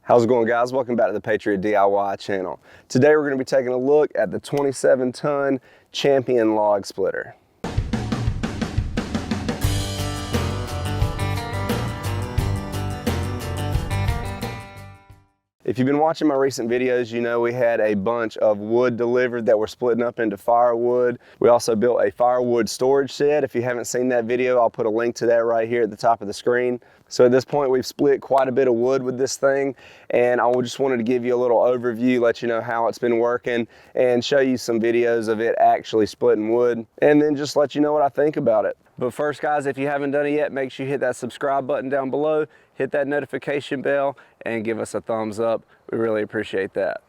How's it going, guys? Welcome back to the PatriotDIY channel. Today we're going to be taking a look at the 27-ton Champion log splitter. If you've been watching my recent videos, you know we had a bunch of wood delivered that we're splitting up into firewood. We also built a firewood storage shed. If you haven't seen that video, I'll put a link to that right here at the top of the screen. So at this point, we've split quite a bit of wood with this thing, and I just wanted to give you a little overview, let you know how it's been working, and show you some videos of it actually splitting wood, and then just let you know what I think about it. But first, guys, if you haven't done it yet, make sure you hit that subscribe button down below, hit that notification bell, and give us a thumbs up. We really appreciate that.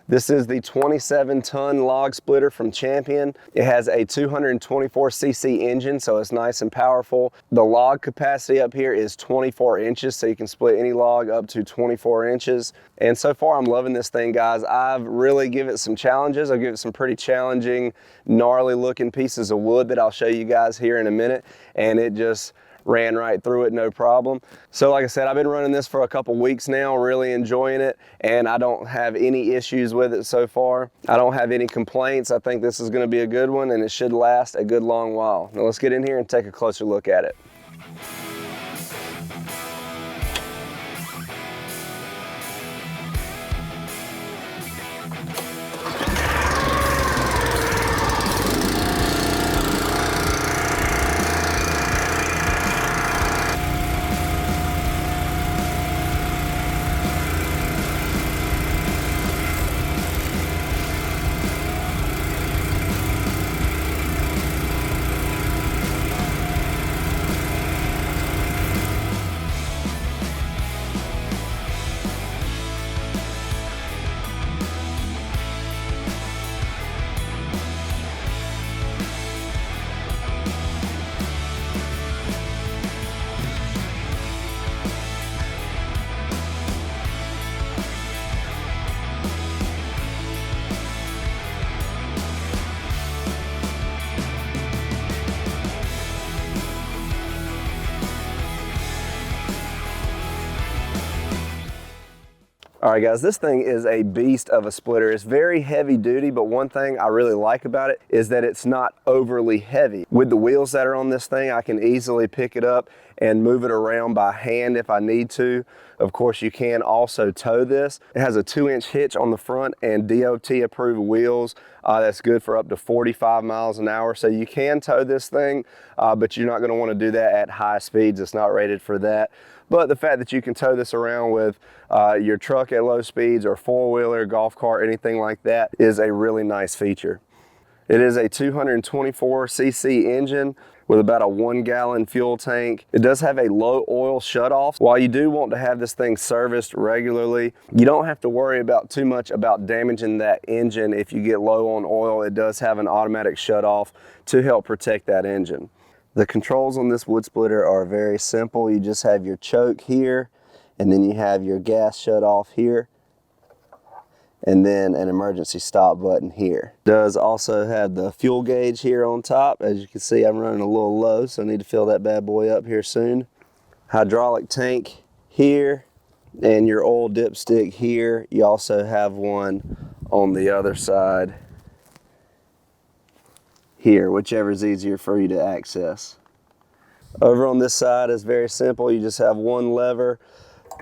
This is the 27-ton log splitter from Champion. It has a 224cc engine, so it's nice and powerful. The log capacity up here is 24 inches, so you can split any log up to 24 inches. And so far, I'm loving this thing, guys. I've really given it some challenges. I've given it some pretty challenging, gnarly looking pieces of wood that I'll show you guys here in a minute, and it just ran right through it, no problem. So like I said, I've been running this for a couple weeks now, really enjoying it, and I don't have any issues with it so far. I don't have any complaints. I think this is going to be a good one, and it should last a good long while. Now let's get in here and take a closer look at it. All right, guys, this thing is a beast of a splitter. It's very heavy duty, but one thing I really like about it is that it's not overly heavy. With the wheels that are on this thing, I can easily pick it up and move it around by hand if I need to. Of course, you can also tow this. It has a 2-inch hitch on the front and DOT approved wheels. That's good for up to 45 miles an hour. So you can tow this thing, but you're not gonna wanna do that at high speeds. It's not rated for that. But the fact that you can tow this around with your truck at low speeds or four-wheeler, golf cart, anything like that is a really nice feature. It is a 224cc engine with about a 1-gallon fuel tank. It does have a low oil shutoff. While you do want to have this thing serviced regularly, you don't have to worry about too much about damaging that engine if you get low on oil. It does have an automatic shutoff to help protect that engine. The controls on this wood splitter are very simple. You just have your choke here, and then you have your gas shut off here, and then an emergency stop button here. It does also have the fuel gauge here on top. As you can see, I'm running a little low, so I need to fill that bad boy up here soon. Hydraulic tank here, and your oil dipstick here. You also have one on the other side here, whichever is easier for you to access. Over on this side is very simple. You just have one lever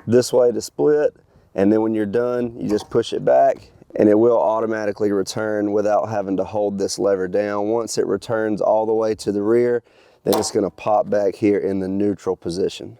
this way to split, and then when you're done, you just push it back and it will automatically return without having to hold this lever down. Once it returns all the way to the rear, then it's going to pop back here in the neutral position.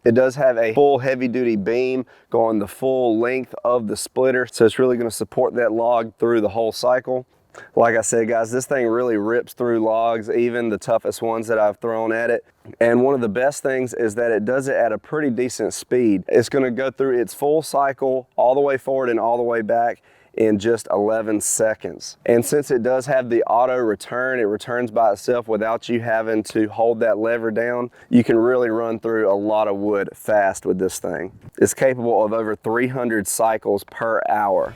It does have a full heavy-duty beam going the full length of the splitter, so it's really going to support that log through the whole cycle. Like I said, guys, this thing really rips through logs, even the toughest ones that I've thrown at it. And one of the best things is that it does it at a pretty decent speed. It's going to go through its full cycle all the way forward and all the way back in just 11 seconds. And since it does have the auto return, it returns by itself without you having to hold that lever down. You can really run through a lot of wood fast with this thing. It's capable of over 300 cycles per hour.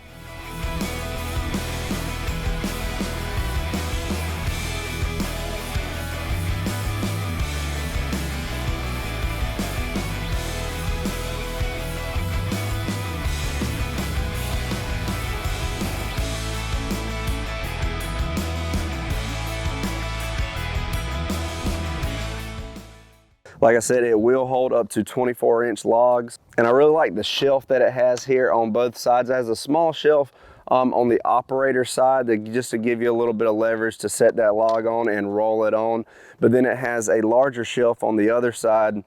Like I said, it will hold up to 24-inch logs. And I really like the shelf that it has here on both sides. It has a small shelf on the operator side just to give you a little bit of leverage to set that log on and roll it on. But then it has a larger shelf on the other side.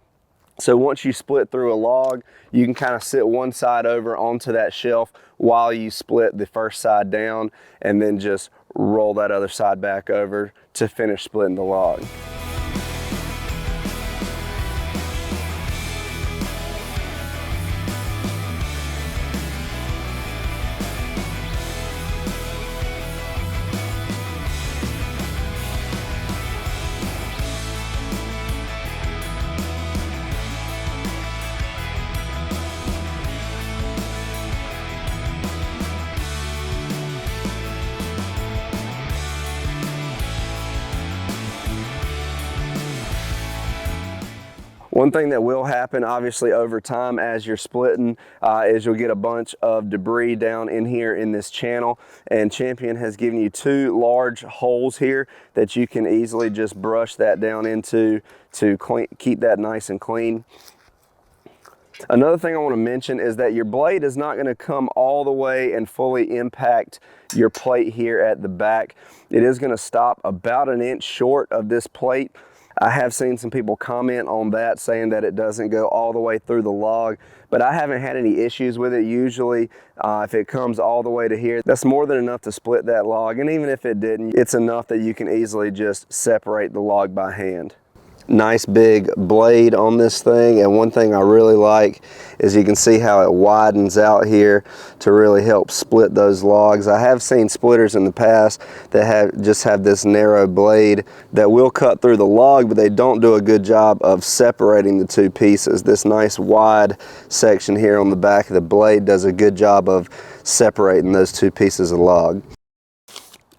So once you split through a log, you can kind of sit one side over onto that shelf while you split the first side down, and then just roll that other side back over to finish splitting the log. One thing that will happen, obviously, over time as you're splitting is you'll get a bunch of debris down in here in this channel. And Champion has given you 2 large holes here that you can easily just brush that down into to keep that nice and clean. Another thing I want to mention is that your blade is not going to come all the way and fully impact your plate here at the back. It is going to stop about 1 inch short of this plate. I have seen some people comment on that, saying that it doesn't go all the way through the log, but I haven't had any issues with it. Usually, if it comes all the way to here, that's more than enough to split that log. And even if it didn't, it's enough that you can easily just separate the log by hand. Nice big blade on this thing, and one thing I really like is you can see how it widens out here to really help split those logs. I have seen splitters in the past that just have this narrow blade that will cut through the log, but they don't do a good job of separating the 2 pieces. This nice wide section here on the back of the blade does a good job of separating those 2 pieces of log.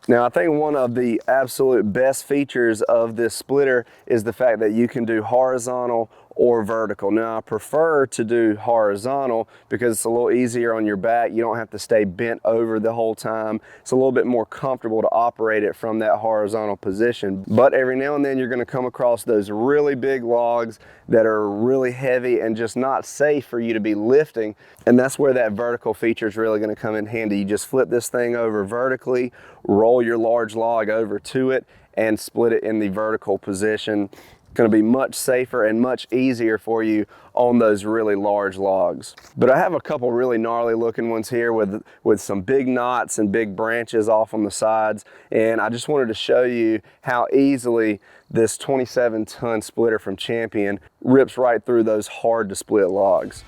Now, I think one of the absolute best features of this splitter is the fact that you can do horizontal or vertical. Now, I prefer to do horizontal because it's a little easier on your back. You don't have to stay bent over the whole time. It's a little bit more comfortable to operate it from that horizontal position. But every now and then you're going to come across those really big logs that are really heavy and just not safe for you to be lifting. And that's where that vertical feature is really going to come in handy. You just flip this thing over vertically, roll your large log over to it, and split it in the vertical position. Going to be much safer and much easier for you on those really large logs. But I have a couple really gnarly looking ones here with some big knots and big branches off on the sides, and I just wanted to show you how easily this 27-ton splitter from Champion rips right through those hard to split logs.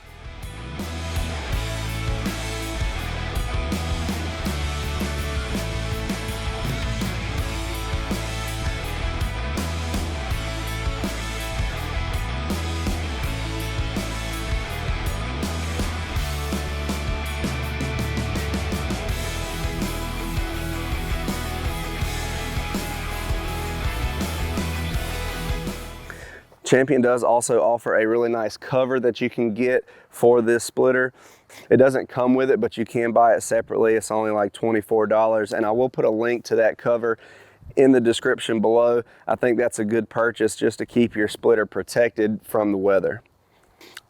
Champion does also offer a really nice cover that you can get for this splitter. It doesn't come with it, but you can buy it separately. It's only like $24, and I will put a link to that cover in the description below. I think that's a good purchase just to keep your splitter protected from the weather.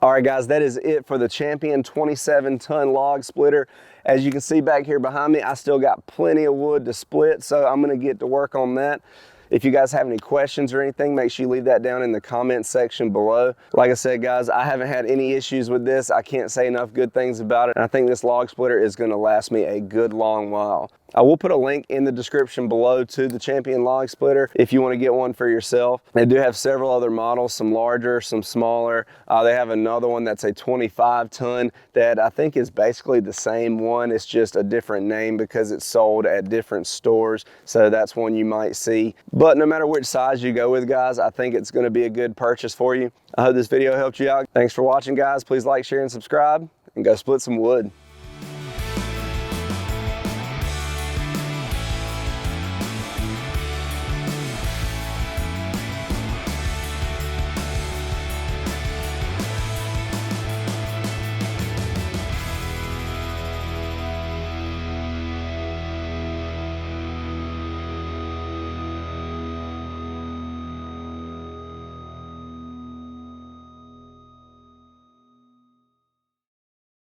All right, guys, that is it for the Champion 27-ton log splitter. As you can see back here behind me, I still got plenty of wood to split, so I'm going to get to work on that. If you guys have any questions or anything, make sure you leave that down in the comment section below. Like I said, guys, I haven't had any issues with this. I can't say enough good things about it. And I think this log splitter is going to last me a good long while. I will put a link in the description below to the Champion log splitter if you want to get one for yourself. They do have several other models, some larger, some smaller. They have another one that's a 25-ton that I think is basically the same one. It's just a different name because it's sold at different stores. So that's one you might see. But no matter which size you go with, guys, I think it's going to be a good purchase for you. I hope this video helped you out. Thanks for watching, guys. Please like, share, and subscribe, and go split some wood.